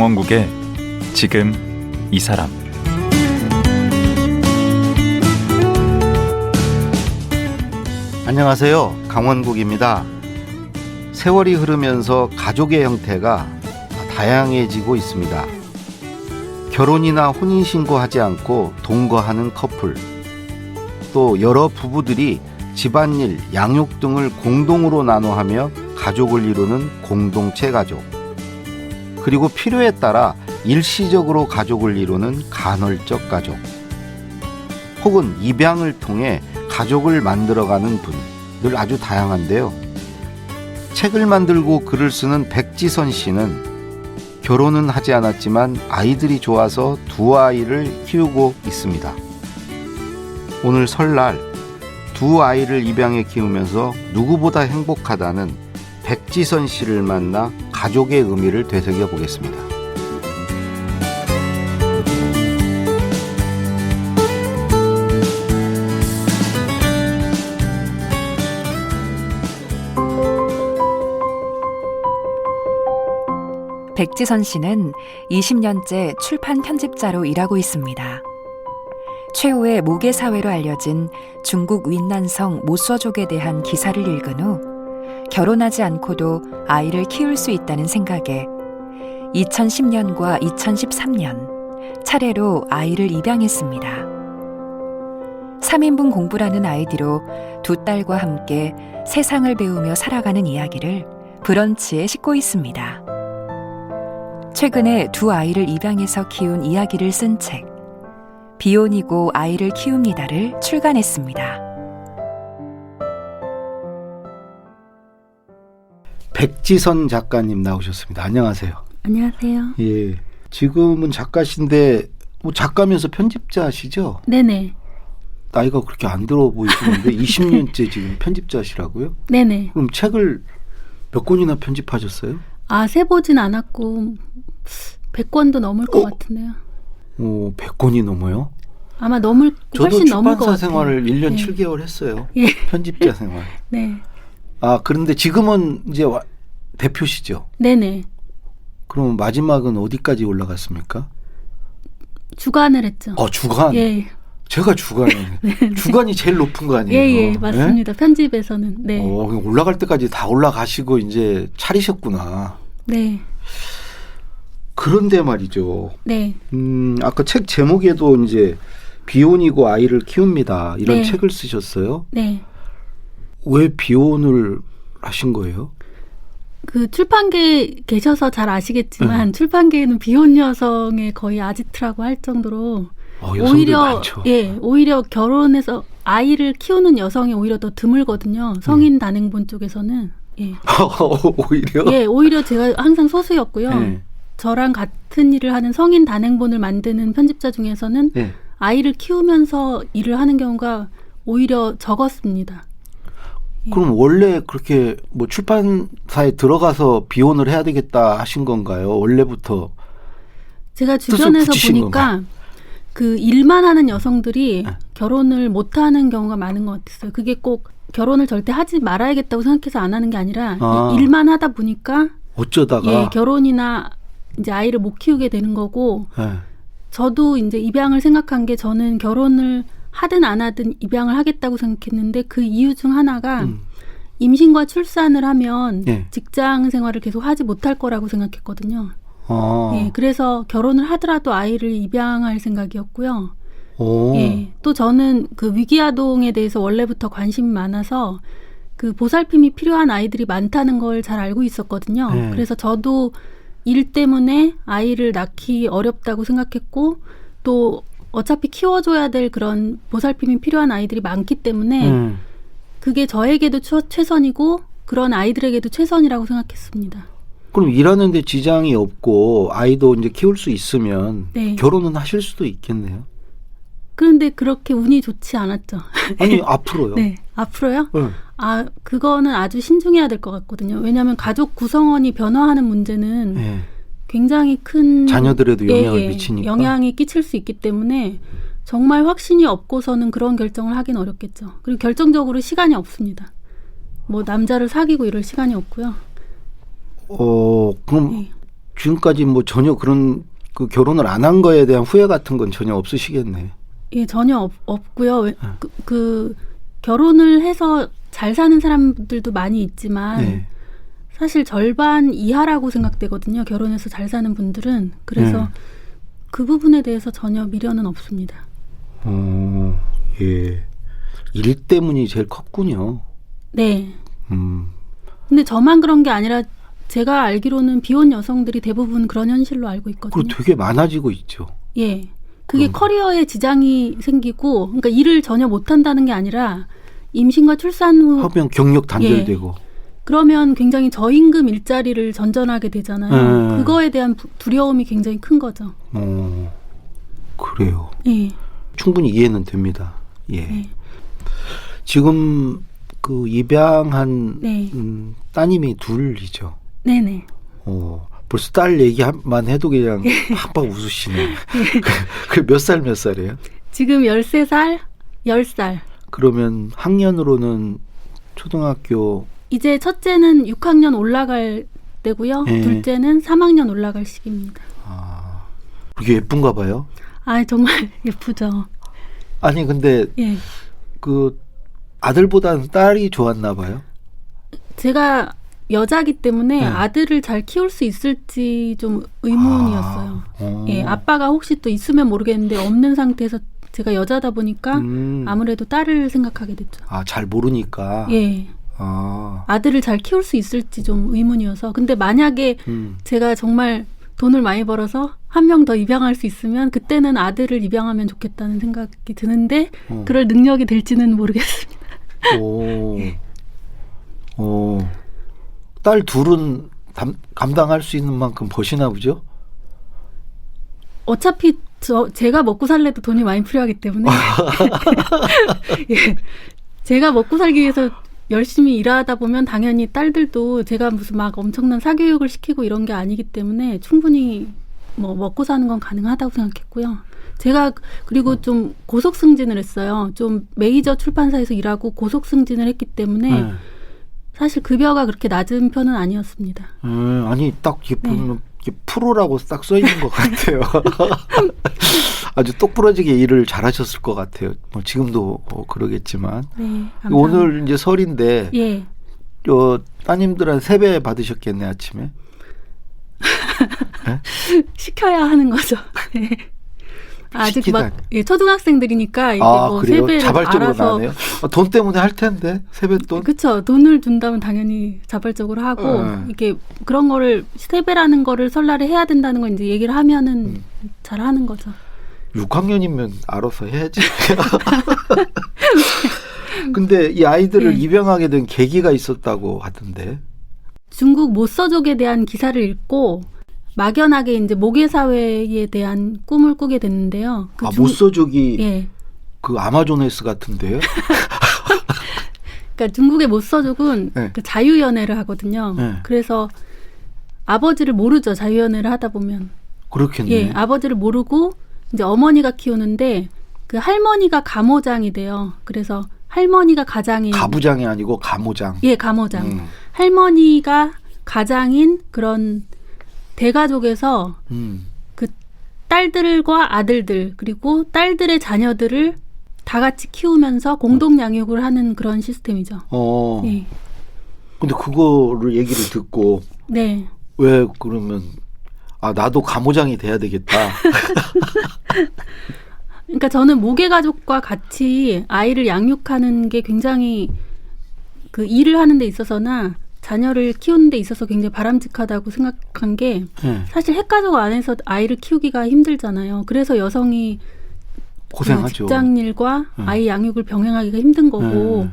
강원국의 지금 이 사람. 안녕하세요. 강원국입니다. 세월이 흐르면서 가족의 형태가 다양해지고 있습니다. 결혼이나 혼인신고하지 않고 동거하는 커플, 또 여러 부부들이 집안일, 양육 등을 공동으로 나눠하며 가족을 이루는 공동체 가족, 그리고 필요에 따라 일시적으로 가족을 이루는 간헐적 가족, 혹은 입양을 통해 가족을 만들어가는 분들 아주 다양한데요. 책을 만들고 글을 쓰는 백지선 씨는 결혼은 하지 않았지만 아이들이 좋아서 두 아이를 키우고 있습니다. 오늘 설날 두 아이를 입양해 키우면서 누구보다 행복하다는 백지선 씨를 만나 가족의 의미를 되새겨 보겠습니다. 백지선 씨는 20년째 출판 편집자로 일하고 있습니다. 최후의 모계사회로 알려진 중국 윈난성 모서족에 대한 기사를 읽은 후 결혼하지 않고도 아이를 키울 수 있다는 생각에 2010년과 2013년 차례로 아이를 입양했습니다. 3인분 공부라는 아이디로 두 딸과 함께 세상을 배우며 살아가는 이야기를 브런치에 싣고 있습니다. 최근에 두 아이를 입양해서 키운 이야기를 쓴 책 비혼이고 아이를 키웁니다를 출간했습니다. 백지선 작가님 나오셨습니다. 안녕하세요. 안녕하세요. 예, 지금은 작가신데 작가면서 편집자시죠? 네네. 나이가 그렇게 안 들어 보이시는데 20년째 지금 편집자시라고요? 네네. 그럼 책을 몇 권이나 편집하셨어요? 세보진 않았고 100권도 넘을 것 같은데요. 100권이 넘어요? 아마 훨씬 넘을 것 저도 같아요. 출판사 생활을 1년 네. 7개월 했어요. 예. 편집자 생활. 네. 그런데 지금은 이제 대표시죠? 네네. 그럼 마지막은 어디까지 올라갔습니까? 주간을 했죠. 주간? 예. 제가 주간이에요. 네. 주간이 제일 높은 거 아니에요? 예, 맞습니다. 네? 편집에서는. 네. 올라갈 때까지 다 올라가시고 이제 차리셨구나. 네. 그런데 말이죠. 네. 아까 책 제목에도 이제 비혼이고 아이를 키웁니다. 이런 네. 책을 쓰셨어요. 네. 왜 비혼을 하신 거예요? 그 출판계에 계셔서 잘 아시겠지만 출판계에는 비혼 여성의 거의 아지트라고 할 정도로 오히려 결혼해서 아이를 키우는 여성이 오히려 더 드물거든요. 성인 단행본 쪽에서는. 예. 오히려? 예, 오히려 제가 항상 소수였고요. 네. 저랑 같은 일을 하는 성인 단행본을 만드는 편집자 중에서는 네. 아이를 키우면서 일을 하는 경우가 오히려 적었습니다. 그럼 원래 그렇게 출판사에 들어가서 비혼을 해야 되겠다 하신 건가요? 원래부터? 제가 주변에서 보니까 건가요? 그 일만 하는 여성들이 결혼을 못 하는 경우가 많은 것 같았어요. 그게 꼭 결혼을 절대 하지 말아야겠다고 생각해서 안 하는 게 아니라 일만 하다 보니까 어쩌다가 결혼이나 이제 아이를 못 키우게 되는 거고 저도 이제 입양을 생각한 게 저는 결혼을 하든 안 하든 입양을 하겠다고 생각했는데 그 이유 중 하나가 임신과 출산을 하면 직장 생활을 계속 하지 못할 거라고 생각했거든요. 예, 그래서 결혼을 하더라도 아이를 입양할 생각이었고요. 예, 또 저는 그 위기아동에 대해서 원래부터 관심이 많아서 그 보살핌이 필요한 아이들이 많다는 걸 잘 알고 있었거든요. 그래서 저도 일 때문에 아이를 낳기 어렵다고 생각했고 또 어차피 키워줘야 될 그런 보살핌이 필요한 아이들이 많기 때문에 그게 저에게도 최선이고 그런 아이들에게도 최선이라고 생각했습니다. 그럼 일하는데 지장이 없고 아이도 이제 키울 수 있으면 결혼은 하실 수도 있겠네요. 그런데 그렇게 운이 좋지 않았죠. 아니 앞으로요? 네, 앞으로요? 그거는 아주 신중해야 될 것 같거든요. 왜냐하면 가족 구성원이 변화하는 문제는 굉장히 큰 자녀들에도 영향을 미치니까 영향이 끼칠 수 있기 때문에 정말 확신이 없고서는 그런 결정을 하긴 어렵겠죠. 그리고 결정적으로 시간이 없습니다. 뭐 남자를 사귀고 이럴 시간이 없고요. 그럼 지금까지 뭐 전혀 그런 그 결혼을 안 한 거에 대한 후회 같은 건 전혀 없으시겠네. 예, 전혀 없고요. 그 결혼을 해서 잘 사는 사람들도 많이 있지만 네. 사실 절반 이하라고 생각되거든요. 결혼해서 잘 사는 분들은. 그래서 그 부분에 대해서 전혀 미련은 없습니다. 예. 일 때문이 제일 컸군요. 네. 근데 저만 그런 게 아니라 제가 알기로는 비혼 여성들이 대부분 그런 현실로 알고 있거든요. 그리고 되게 많아지고 있죠. 예. 그게 커리어에 지장이 생기고, 그러니까 일을 전혀 못한다는 게 아니라 임신과 출산 후 하면 경력 단절되고. 그러면 굉장히 저임금 일자리를 전전하게 되잖아요. 그거에 대한 두려움이 굉장히 큰 거죠. 그래요. 예. 충분히 이해는 됩니다. 예. 네. 지금 그 입양한 네. 따님이 둘이죠. 네네. 벌써 딸 얘기만 해도 그냥 팍팍 웃으시네. 그 몇 살이에요? 지금 13살, 10살. 그러면 학년으로는 초등학교 이제 첫째는 6학년 올라갈 때고요. 예. 둘째는 3학년 올라갈 시기입니다. 그게 예쁜가 봐요. 아, 정말 예쁘죠. 아니 근데 예. 그 아들보다는 딸이 좋았나 봐요. 제가 여자기 때문에 네. 아들을 잘 키울 수 있을지 좀 의문이었어요. 예, 아빠가 혹시 또 있으면 모르겠는데 없는 상태에서 제가 여자다 보니까 아무래도 딸을 생각하게 됐죠. 잘 모르니까. 예. 아들을 잘 키울 수 있을지 좀 의문이어서. 근데 만약에 제가 정말 돈을 많이 벌어서 한 명 더 입양할 수 있으면 그때는 아들을 입양하면 좋겠다는 생각이 드는데 그럴 능력이 될지는 모르겠습니다. 딸 둘은 감당할 수 있는 만큼 버시나 보죠? 어차피 제가 먹고 살래도 돈이 많이 필요하기 때문에 예, 제가 먹고 살기 위해서 열심히 일하다 보면 당연히 딸들도 제가 무슨 막 엄청난 사교육을 시키고 이런 게 아니기 때문에 충분히 뭐 먹고 사는 건 가능하다고 생각했고요. 제가 그리고 좀 고속 승진을 했어요. 좀 메이저 출판사에서 일하고 고속 승진을 했기 때문에 사실 급여가 그렇게 낮은 편은 아니었습니다. 아니 딱 이렇게 보면 프로라고 딱 써 있는 것 같아요. 아주 똑부러지게 일을 잘하셨을 것 같아요. 뭐 지금도 그러겠지만. 네, 감사합니다. 오늘 이제 설인데 예. 따님들한 세배 받으셨겠네 아침에. 네? 시켜야 하는 거죠. 네. 아직 막 초등학생들이니까 이게 뭐 그래요? 세배를 자발적으로 알아서 나네요. 돈 때문에 할 텐데 세뱃돈. 그렇죠. 돈을 준다면 당연히 자발적으로 하고 이게 그런 거를 세배라는 거를 설날에 해야 된다는 걸 이제 얘기를 하면은 잘 하는 거죠. 6학년이면 알아서 해야지. 근데 이 아이들을 입양하게 된 계기가 있었다고 하던데. 중국 모서족에 대한 기사를 읽고 막연하게 이제 모계 사회에 대한 꿈을 꾸게 됐는데요. 모서족이 그 아마존에스 같은데요? 그러니까 중국의 모서족은 그 자유연애를 하거든요. 그래서 아버지를 모르죠. 자유연애를 하다 보면. 그렇겠네. 예, 아버지를 모르고 이제 어머니가 키우는데 그 할머니가 가모장이 돼요. 그래서 할머니가 가장인 가부장이 아니고 가모장. 예, 가모장. 할머니가 가장인 그런 대가족에서 그 딸들과 아들들 그리고 딸들의 자녀들을 다 같이 키우면서 공동 양육을 하는 그런 시스템이죠. 예. 근데 그거를 얘기를 듣고 네. 왜 그러면 나도 가모장이 돼야 되겠다. 그러니까 저는 모계 가족과 같이 아이를 양육하는 게 굉장히 그 일을 하는 데 있어서나 자녀를 키우는 데 있어서 굉장히 바람직하다고 생각한 게 사실 핵가족 안에서 아이를 키우기가 힘들잖아요. 그래서 여성이 고생하죠. 직장일과 아이 양육을 병행하기가 힘든 거고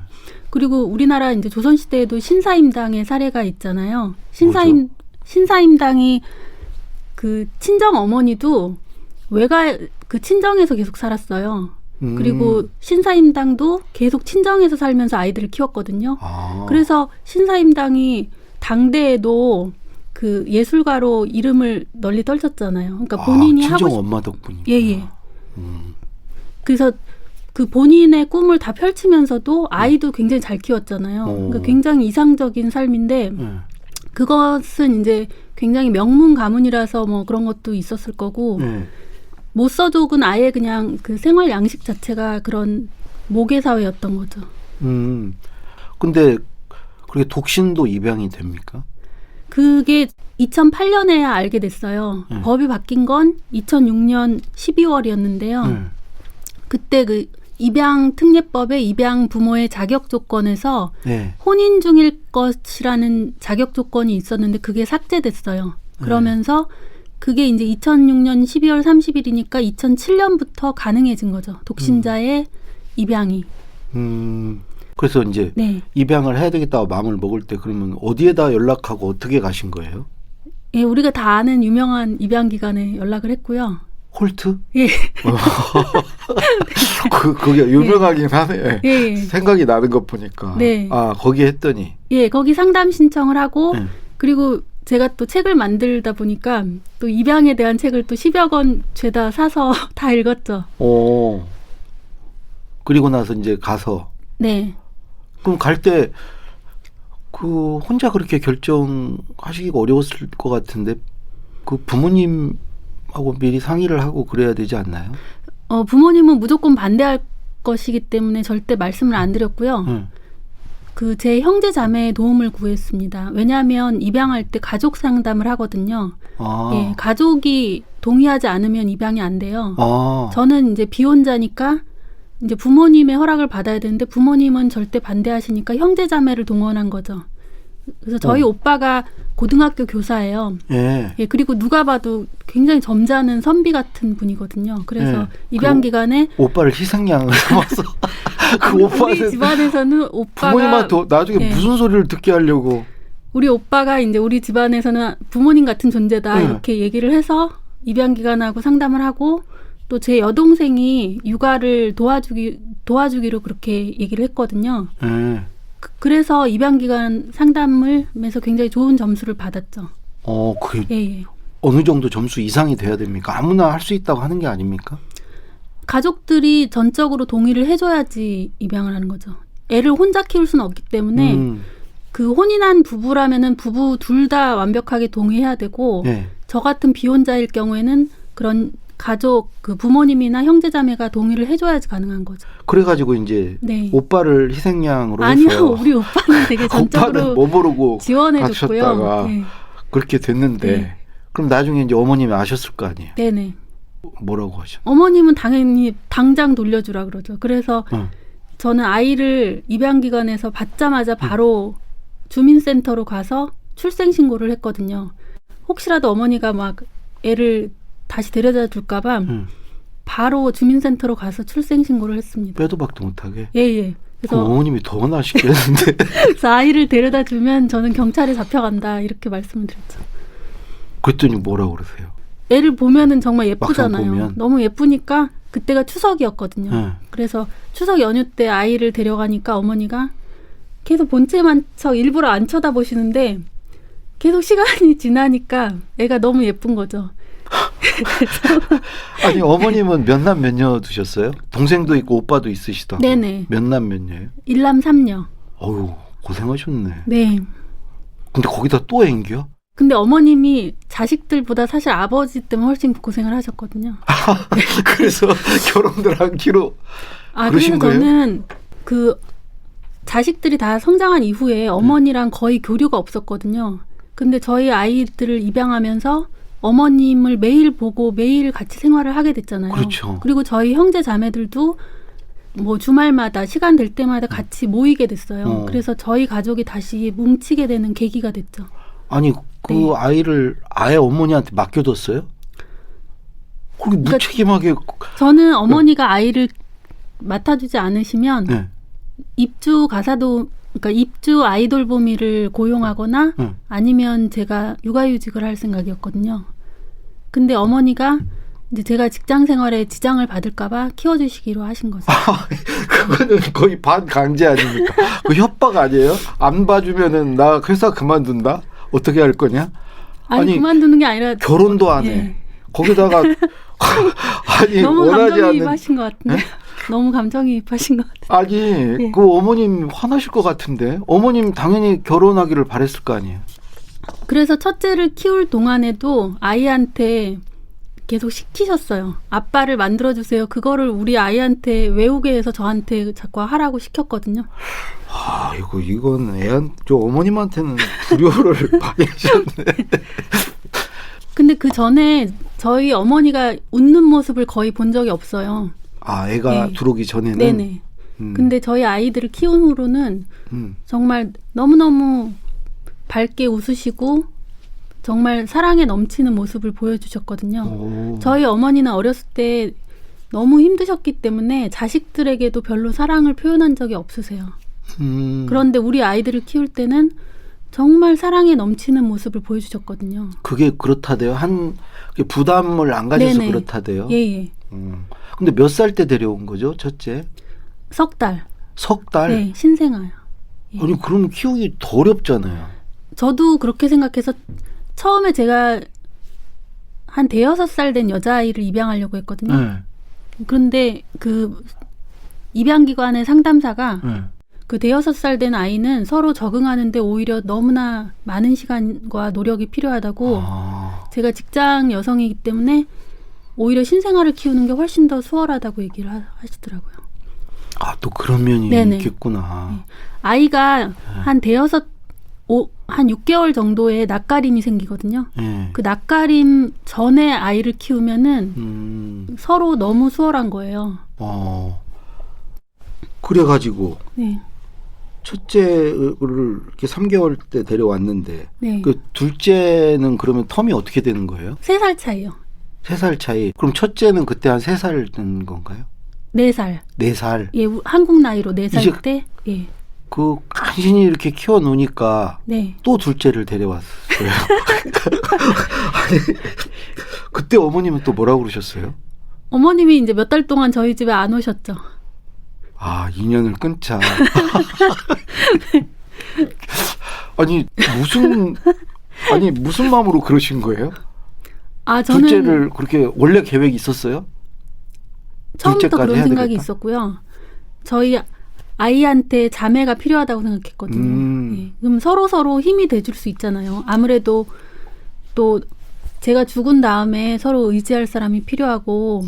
그리고 우리나라 이제 조선시대에도 신사임당의 사례가 있잖아요. 신사임당이 그 친정 어머니도 그 친정에서 계속 살았어요. 그리고 신사임당도 계속 친정에서 살면서 아이들을 키웠거든요. 그래서 신사임당이 당대에도 그 예술가로 이름을 널리 떨쳤잖아요. 그러니까 본인이 하고 친정 엄마 덕분이구나. 예. 그래서 그 본인의 꿈을 다 펼치면서도 아이도 굉장히 잘 키웠잖아요. 그러니까 굉장히 이상적인 삶인데 그것은 이제 굉장히 명문 가문이라서 뭐 그런 것도 있었을 거고 네. 모서족은 아예 그냥 그 생활 양식 자체가 그런 모계 사회였던 거죠. 근데 그렇게 독신도 입양이 됩니까? 그게 2008년에야 알게 됐어요. 법이 바뀐 건 2006년 12월이었는데요. 그때 그 입양 특례법의 입양 부모의 자격 조건에서 네. 혼인 중일 것이라는 자격 조건이 있었는데 그게 삭제됐어요. 그러면서 그게 이제 2006년 12월 30일이니까 2007년부터 가능해진 거죠. 독신자의 입양이. 그래서 이제 네. 입양을 해야 되겠다고 마음을 먹을 때 그러면 어디에다 연락하고 어떻게 가신 거예요? 예, 우리가 다 아는 유명한 입양기관에 연락을 했고요. 홀트? 예. 그게 유명하긴 하네. 예. 생각이 나는 것 보니까. 네. 아, 거기 했더니. 예, 거기 상담 신청을 하고 그리고 제가 또 책을 만들다 보니까 또 입양에 대한 책을 또 10여 권 죄다 사서 다 읽었죠. 오. 그리고 나서 이제 가서. 네. 그럼 갈 때 그 혼자 그렇게 결정하시기가 어려웠을 것 같은데 그 부모님하고 미리 상의를 하고 그래야 되지 않나요? 부모님은 무조건 반대할 것이기 때문에 절대 말씀을 안 드렸고요. 그 제 형제 자매의 도움을 구했습니다. 왜냐하면 입양할 때 가족 상담을 하거든요. 아. 예, 가족이 동의하지 않으면 입양이 안 돼요. 아. 저는 이제 비혼자니까 이제 부모님의 허락을 받아야 되는데 부모님은 절대 반대하시니까 형제 자매를 동원한 거죠. 그래서 저희 오빠가 고등학교 교사예요. 예. 예, 그리고 누가 봐도 굉장히 점잖은 선비 같은 분이거든요. 그래서 예. 입양 기간에 오빠를 희생양을 삼아서 그 우리 오빠는 집안에서는 오빠가 부모님한테 나중에 예. 무슨 소리를 듣게 하려고. 우리 오빠가 이제 우리 집안에서는 부모님 같은 존재다 예. 이렇게 얘기를 해서 입양 기간하고 상담을 하고 또 제 여동생이 육아를 도와주기로 그렇게 얘기를 했거든요. 예. 그래서 입양 기간 상담을 하면서 굉장히 좋은 점수를 받았죠. 그게 예. 어느 정도 점수 이상이 돼야 됩니까? 아무나 할 수 있다고 하는 게 아닙니까? 가족들이 전적으로 동의를 해줘야지 입양을 하는 거죠. 애를 혼자 키울 수는 없기 때문에 그 혼인한 부부라면은 부부 둘 다 완벽하게 동의해야 되고 네. 저 같은 비혼자일 경우에는 그런 가족 그 부모님이나 형제자매가 동의를 해줘야지 가능한 거죠. 그래가지고 이제 네. 오빠를 희생양으로 아니요, 해서 우리 오빠는 되게 오빠는 전적으로 뭐 모르고 지원해줬고요. 가셨다가 네. 그렇게 됐는데 네. 그럼 나중에 이제 어머님이 아셨을 거 아니에요? 네네. 뭐라고 하셨? 어머님은 당연히 당장 돌려주라 그러죠. 그래서 응. 저는 아이를 입양기관에서 받자마자 바로 주민센터로 가서 출생신고를 했거든요. 혹시라도 어머니가 막 애를 다시 데려다 줄까봐 바로 주민센터로 가서 출생신고를 했습니다. 빼도 박도 못하게? 예. 그럼 그래서 어머님이 더 나시겠는데. 그래서 아이를 데려다 주면 저는 경찰에 잡혀간다 이렇게 말씀을 드렸죠. 그랬더니 뭐라고 그러세요? 애를 보면은 정말 예쁘잖아요. 막상 보면. 너무 예쁘니까 그때가 추석이었거든요. 네. 그래서 추석 연휴 때 아이를 데려가니까 어머니가 계속 본체만 일부러 안 쳐다보시는데 계속 시간이 지나니까 애가 너무 예쁜 거죠. 아니 어머님은 몇 남 몇 녀 두셨어요? 동생도 있고 오빠도 있으시다고. 네네. 몇 남 몇 녀예요? 1남 3녀. 어휴 고생하셨네. 네. 근데 거기다 또 앵겨? 근데 어머님이 자식들보다 사실 아버지 때문에 훨씬 고생을 하셨거든요. 그래서 결혼들 하기로 그래서 그러신 거예요? 저는 그 자식들이 다 성장한 이후에 어머니랑 거의 교류가 없었거든요. 근데 저희 아이들을 입양하면서 어머님을 매일 보고 매일 같이 생활을 하게 됐잖아요. 그렇죠. 그리고 저희 형제 자매들도 뭐 주말마다 시간 될 때마다 같이 모이게 됐어요. 그래서 저희 가족이 다시 뭉치게 되는 계기가 됐죠. 아니 그 네. 아이를 아예 어머니한테 맡겨뒀어요? 그렇게 무책임하게. 저는 어머니가 아이를 맡아주지 않으시면 네. 입주 가사도 그러니까 입주 아이돌보미를 고용하거나 아니면 제가 육아휴직을 할 생각이었거든요. 근데 어머니가 이제 제가 직장 생활에 지장을 받을까봐 키워주시기로 하신 거죠. 그거는 거의 반강제 아닙니까? 그 협박 아니에요? 안 봐주면은 나 회사 그만둔다? 어떻게 할 거냐? 아니 그만두는 게 아니라 결혼도 안 해. 예. 거기다가 아니 너무 원하지 감정이입하신 않는. 것 같은데. 네? 너무 감정이입하신 것 같은데. 아니 예. 그 어머님 화나실 것 같은데. 어머님 당연히 결혼하기를 바랬을 거 아니에요. 그래서 첫째를 키울 동안에도 아이한테 계속 시키셨어요. 아빠를 만들어주세요. 그거를 우리 아이한테 외우게 해서 저한테 자꾸 하라고 시켰거든요. 아, 이건 저 어머님한테는 불효를 많이 하셨네. 근데 그 전에 저희 어머니가 웃는 모습을 거의 본 적이 없어요. 아, 애가 네. 들어오기 전에는? 네네. 근데 저희 아이들을 키운 후로는 정말 너무너무 밝게 웃으시고 정말 사랑에 넘치는 모습을 보여주셨거든요. 오. 저희 어머니는 어렸을 때 너무 힘드셨기 때문에 자식들에게도 별로 사랑을 표현한 적이 없으세요. 그런데 우리 아이들을 키울 때는 정말 사랑에 넘치는 모습을 보여주셨거든요. 그게 그렇다대요? 부담을 안 가져서 네네. 그렇다대요? 예. 근데 몇 살 때 데려온 거죠, 첫째? 석 달. 석 달? 네, 신생아요. 예. 아니, 그러면 키우기 더 어렵잖아요. 저도 그렇게 생각해서 처음에 제가 한 5-6살 된 여자아이를 입양하려고 했거든요. 네. 그런데 그 입양기관의 상담사가 네. 그 5-6살 된 아이는 서로 적응하는데 오히려 너무나 많은 시간과 노력이 필요하다고 아. 제가 직장 여성이기 때문에 오히려 신생아를 키우는 게 훨씬 더 수월하다고 얘기를 하시더라고요. 아, 또 그런 면이 네네. 있겠구나. 아이가 한 6개월 정도의 낯가림이 생기거든요. 네. 그 낯가림 전에 아이를 키우면은 서로 너무 수월한 거예요. 그래가지고 네. 첫째를 이렇게 3개월 때 데려왔는데 네. 그 둘째는 그러면 텀이 어떻게 되는 거예요? 3살 차이요. 3살 차이. 그럼 첫째는 그때 한 3살 된 건가요? 4살. 4살. 예, 한국 나이로 4살 이제 때. 예. 그 간신히 이렇게 키워놓으니까 네. 또 둘째를 데려왔어요. 아니, 그때 어머님은 또 뭐라고 그러셨어요? 어머님이 이제 몇 달 동안 저희 집에 안 오셨죠. 아, 인연을 끊자. 아니, 무슨 마음으로 그러신 거예요? 아, 저는 둘째를 그렇게 원래 계획이 있었어요? 처음부터 둘째까지 그런 해야 생각이 되겠다. 있었고요. 저희 아이한테 자매가 필요하다고 생각했거든요. 예. 그럼 서로 힘이 돼줄 수 있잖아요. 아무래도 또 제가 죽은 다음에 서로 의지할 사람이 필요하고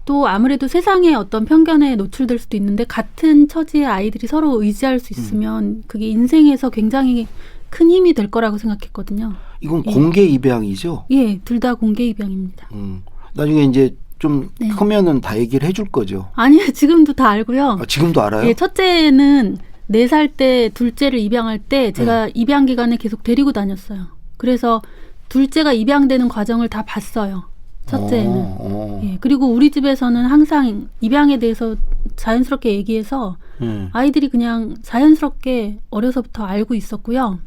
또 아무래도 세상에 어떤 편견에 노출될 수도 있는데 같은 처지의 아이들이 서로 의지할 수 있으면 그게 인생에서 굉장히 큰 힘이 될 거라고 생각했거든요. 이건 예. 공개 입양이죠? 예, 둘 다 공개 입양입니다. 나중에 이제 좀 네. 크면은 다 얘기를 해줄 거죠? 아니요, 지금도 다 알고요. 아, 지금도 알아요? 예, 첫째는 4살 때 둘째를 입양할 때 제가 입양 기간에 계속 데리고 다녔어요. 그래서 둘째가 입양되는 과정을 다 봤어요. 첫째는. 예, 그리고 우리 집에서는 항상 입양에 대해서 자연스럽게 얘기해서 아이들이 그냥 자연스럽게 어려서부터 알고 있었고요.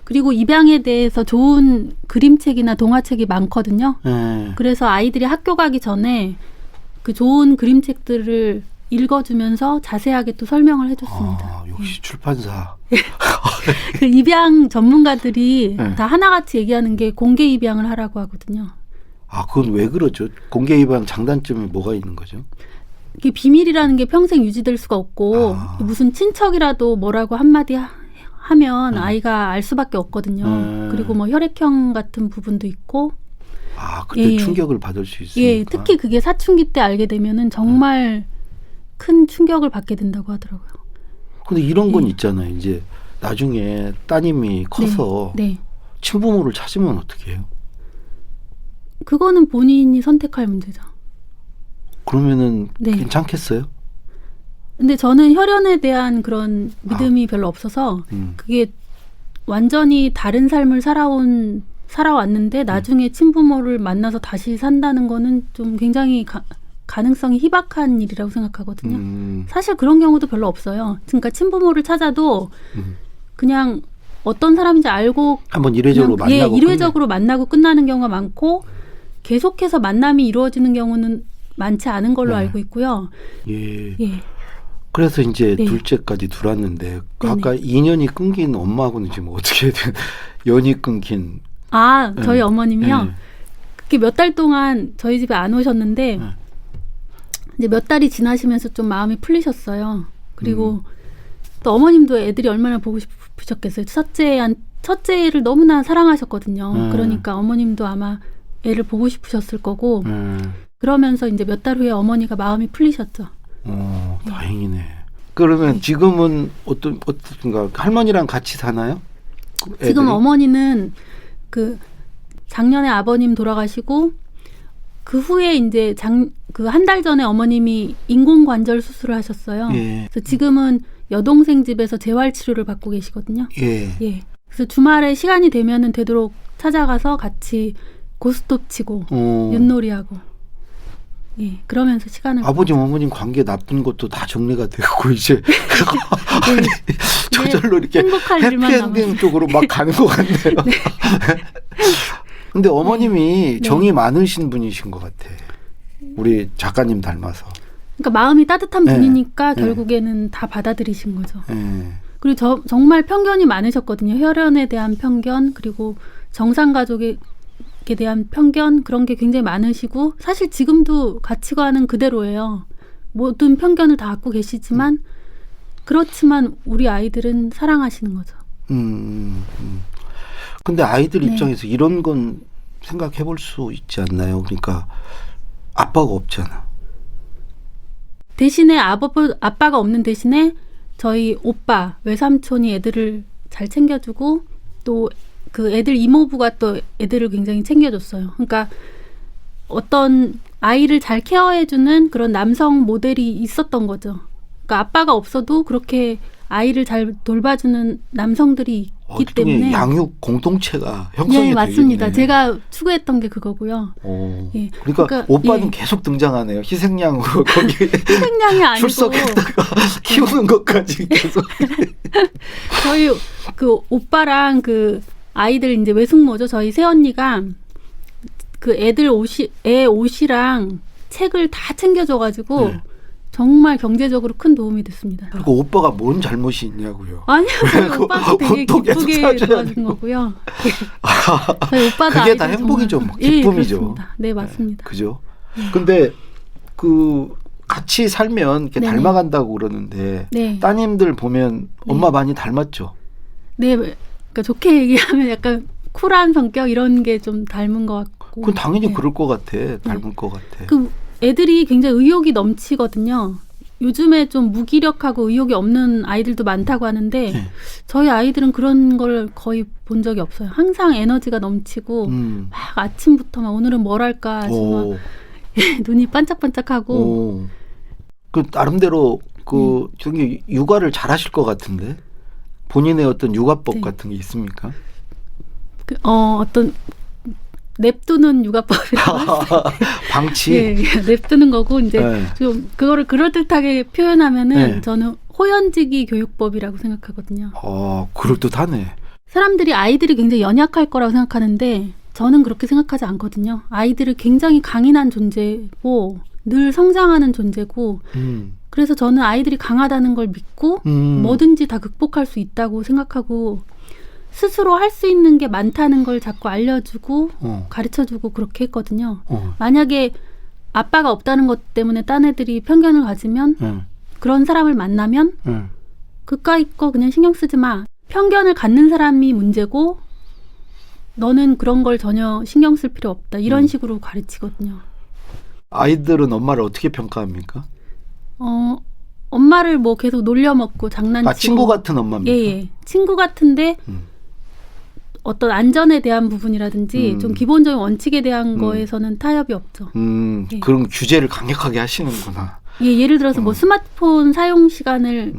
그리고 입양에 대해서 좋은 그림책이나 동화책이 많거든요. 그래서 아이들이 학교 가기 전에 그 좋은 그림책들을 읽어주면서 자세하게 또 설명을 해줬습니다. 아, 역시 출판사. 그 입양 전문가들이 네. 다 하나같이 얘기하는 게 공개 입양을 하라고 하거든요. 아, 그건 왜 그러죠? 공개 입양 장단점이 뭐가 있는 거죠? 이게 비밀이라는 게 평생 유지될 수가 없고 무슨 친척이라도 뭐라고 한마디 하면 아이가 알 수밖에 없거든요. 그리고 뭐 혈액형 같은 부분도 있고. 아, 그때 예. 충격을 받을 수 있으니까. 예, 특히 그게 사춘기 때 알게 되면은 정말 큰 충격을 받게 된다고 하더라고요. 근데 이런 건 예. 있잖아요. 이제 나중에 따님이 커서 네. 친부모를 찾으면 어떻게 해요? 그거는 본인이 선택할 문제죠. 그러면은 네. 괜찮겠어요? 근데 저는 혈연에 대한 그런 믿음이 별로 없어서 그게 완전히 다른 삶을 살아왔는데 나중에 친부모를 만나서 다시 산다는 거는 좀 굉장히 가능성이 희박한 일이라고 생각하거든요. 사실 그런 경우도 별로 없어요. 그러니까 친부모를 찾아도 그냥 어떤 사람인지 알고 한번 이례적으로 그냥, 만나고 이례적으로 만나고 끝나는 경우가 많고 계속해서 만남이 이루어지는 경우는 많지 않은 걸로 네. 알고 있고요. 예. 예. 그래서 이제 네. 둘째까지 둘았는데 아까 인연이 끊긴 엄마하고는 지금 어떻게 된 연이 끊긴 아, 저희 어머님이요? 네. 그게 몇 달 동안 저희 집에 안 오셨는데 이제 몇 달이 지나시면서 좀 마음이 풀리셨어요. 그리고 또 어머님도 애들이 얼마나 보고 싶으셨겠어요. 첫째한 첫째를 너무나 사랑하셨거든요. 네. 그러니까 어머님도 아마 애를 보고 싶으셨을 거고 그러면서 이제 몇 달 후에 어머니가 마음이 풀리셨죠. 다행이네. 그러면 지금은 어떤가 할머니랑 같이 사나요? 애들이? 지금 어머니는 그 작년에 아버님 돌아가시고 그 후에 이제 그 한 달 전에 어머님이 인공관절 수술을 하셨어요. 예. 그래서 지금은 여동생 집에서 재활 치료를 받고 계시거든요. 예. 예. 그래서 주말에 시간이 되면은 되도록 찾아가서 같이 고스톱 치고 윷놀이하고 예. 그러면서 시간을 아버님 어머님 관계 나쁜 것도 다 정리가 되고 이제 아니, 저절로 이렇게 행복할 일만 해피엔딩 쪽으로 막 가는 것 같네요. 네. 근데 어머님이 네. 정이 많으신 분이신 것 같아. 우리 작가님 닮아서. 그러니까 마음이 따뜻한 네. 분이니까 네. 결국에는 다 받아들이신 거죠. 예. 그리고 정말 편견이 많으셨거든요. 혈연에 대한 편견 그리고 정상가족에 대한 편견 그런 게 굉장히 많으시고 사실 지금도 가치관은 그대로예요. 모든 편견을 다 갖고 계시지만 그렇지만 우리 아이들은 사랑하시는 거죠. 근데 아이들 네. 입장에서 이런 건 생각해 볼 수 있지 않나요? 그러니까 아빠가 없잖아. 대신에 아빠가 없는 대신에 저희 오빠 외삼촌이 애들을 잘 챙겨주고 또 그 애들 이모부가 또 애들을 굉장히 챙겨줬어요. 그러니까 어떤 아이를 잘 케어해주는 그런 남성 모델이 있었던 거죠. 그러니까 아빠가 없어도 그렇게 아이를 잘 돌봐주는 남성들이 있기 때문에 양육 공동체가 형성이 네, 맞습니다. 되겠네. 제가 추구했던 게 그거고요. 예. 그러니까 오빠는 예. 계속 등장하네요. 희생양으로 거기 희생양이 아니고 출석했다가 키우는 것까지 계속. 저희 그 오빠랑 그 아이들 이제 외숙모죠. 저희 새언니가 그 애들 애 옷이랑 책을 다 챙겨줘가지고 네. 정말 경제적으로 큰 도움이 됐습니다. 그리고 오빠가 뭔 잘못이 있냐고요. 아니요, 저희 오빠도 되게 옷도 계속 기쁘게 사줘야 도와준 되고. 거고요. 저희 오빠도 그게 다 아이들 행복이죠. 정말- 뭐 기쁨이죠. 예, 그렇습니다. 네, 맞습니다. 그죠? 근데 그 같이 살면 이렇게 네네. 닮아간다고 그러는데 네, 따님들 보면 엄마 많이 닮았죠. 네, 그러니까 좋게 얘기하면 약간 쿨한 성격 이런 게 좀 닮은 것 같고. 그건 당연히 네. 그럴 것 같아. 닮을 것 같아. 그 애들이 굉장히 의욕이 넘치거든요. 요즘에 좀 무기력하고 의욕이 없는 아이들도 많다고 하는데 네. 저희 아이들은 그런 걸 거의 본 적이 없어요. 항상 에너지가 넘치고 막 아침부터 막 오늘은 뭘 할까 해서 오. 막 눈이 반짝반짝하고 오. 그 나름대로 그 저기 육아를 잘하실 것 같은데 본인의 어떤 육아법 네. 같은 게 있습니까? 어떤 냅두는 육아법이라고 할까요? 방치. 예, 냅두는 거고 이제 네. 좀 그거를 그럴듯하게 표현하면은 네. 저는 호연지기 교육법이라고 생각하거든요. 그럴듯하네. 사람들이 아이들이 굉장히 연약할 거라고 생각하는데 저는 그렇게 생각하지 않거든요. 아이들은 굉장히 강인한 존재고 늘 성장하는 존재고 그래서 저는 아이들이 강하다는 걸 믿고 뭐든지 다 극복할 수 있다고 생각하고 스스로 할 수 있는 게 많다는 걸 자꾸 알려주고 가르쳐주고 그렇게 했거든요. 만약에 아빠가 없다는 것 때문에 딴 애들이 편견을 가지면 그런 사람을 만나면 그까이 거 그냥 신경 쓰지 마. 편견을 갖는 사람이 문제고 너는 그런 걸 전혀 신경 쓸 필요 없다. 이런 식으로 가르치거든요. 아이들은 엄마를 어떻게 평가합니까? 엄마를 뭐 계속 놀려먹고 장난치고. 친구 같은 엄마입니까? 예. 친구 같은데 어떤 안전에 대한 부분이라든지 좀 기본적인 원칙에 대한 거에서는 타협이 없죠. 예. 그런 규제를 강력하게 하시는구나. 예, 예를 들어서 뭐 스마트폰 사용 시간을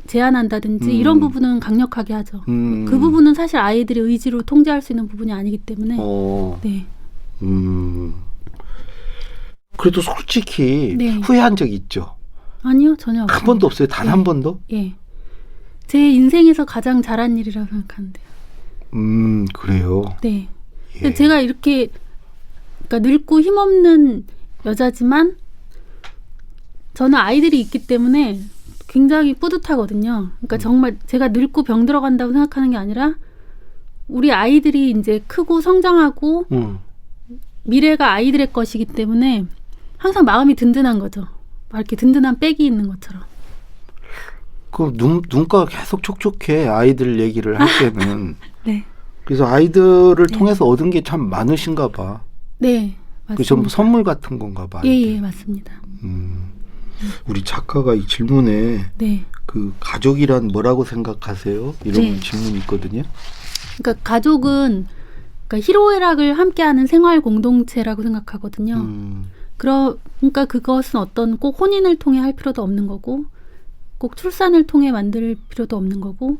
제한한다든지 이런 부분은 강력하게 하죠. 그 부분은 사실 아이들의 의지로 통제할 수 있는 부분이 아니기 때문에. 네. 그래도 솔직히 네. 후회한 적이 있죠? 아니요, 전혀 없어요. 한 번도 없어요? 단 한 번도? 예. 제 인생에서 가장 잘한 일이라고 생각하는데요. 그래요? 네. 예. 제가 이렇게 그러니까 늙고 힘없는 여자지만 저는 아이들이 있기 때문에 굉장히 뿌듯하거든요. 그러니까 정말 제가 늙고 병 들어간다고 생각하는 게 아니라 우리 아이들이 이제 크고 성장하고 미래가 아이들의 것이기 때문에 항상 마음이 든든한 거죠. 막 이렇게 든든한 백이 있는 것처럼. 그 눈가가 계속 촉촉해 아이들 얘기를 할 때는. 네. 그래서 아이들을 네. 통해서 얻은 게 참 많으신가 봐. 네, 맞습니다. 그 전부 선물 같은 건가 봐. 예, 맞습니다. 우리 작가가 이 질문에 네. 그 가족이란 뭐라고 생각하세요? 이런 네. 질문이 있거든요. 그러니까 가족은 그러니까 희로애락을 함께하는 생활 공동체라고 생각하거든요. 그러니까 그것은 어떤 꼭 혼인을 통해 할 필요도 없는 거고, 꼭 출산을 통해 만들 필요도 없는 거고,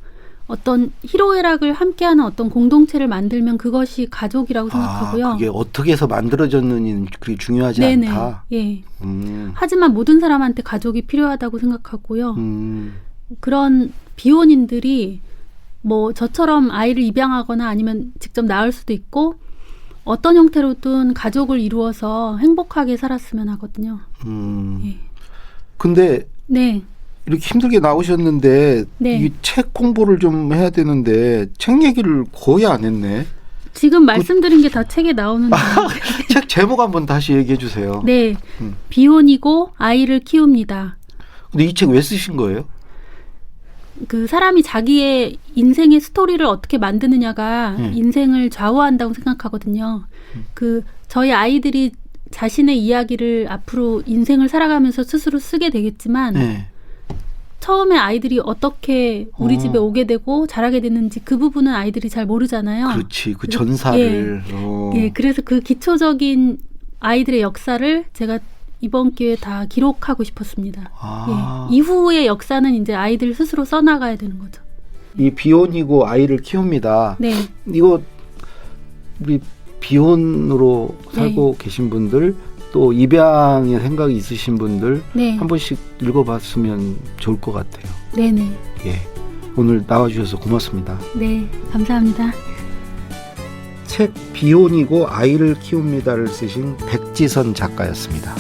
어떤 희로애락을 함께하는 어떤 공동체를 만들면 그것이 가족이라고 생각하고요. 그게 어떻게 해서 만들어졌느냐는 그게 중요하지 네네. 않다. 예. 음. 하지만 모든 사람한테 가족이 필요하다고 생각하고요. 음. 그런 비혼인들이 뭐 저처럼 아이를 입양하거나 아니면 직접 낳을 수도 있고 어떤 형태로든 가족을 이루어서 행복하게 살았으면 하거든요. 예. 근데 네. 이렇게 힘들게 나오셨는데 네. 이 책 공부를 좀 해야 되는데 책 얘기를 거의 안 했네. 지금 말씀드린 게 다 책에 나오는데. 책 제목 한번 다시 얘기해 주세요. 네. 비혼이고 아이를 키웁니다. 근데 이 책 왜 쓰신 거예요? 그 사람이 자기의 인생의 스토리를 어떻게 만드느냐가 인생을 좌우한다고 생각하거든요. 그 저희 아이들이 자신의 이야기를 앞으로 인생을 살아가면서 스스로 쓰게 되겠지만 네. 처음에 아이들이 어떻게 우리 집에 오게 되고 자라게 됐는지 그 부분은 아이들이 잘 모르잖아요. 그렇지. 그 전사를. 예, 그래서 그 기초적인 아이들의 역사를 제가 이번 기회에 다 기록하고 싶었습니다. 예, 이후의 역사는 이제 아이들 스스로 써나가야 되는 거죠. 이 비혼이고 아이를 키웁니다. 네. 이거 우리 비혼으로 살고 계신 분들 또 입양의 생각이 있으신 분들 네. 한 번씩 읽어봤으면 좋을 것 같아요. 네네. 예, 오늘 나와주셔서 고맙습니다. 네, 감사합니다. 책 비혼이고 아이를 키웁니다를 쓰신 백지선 작가였습니다.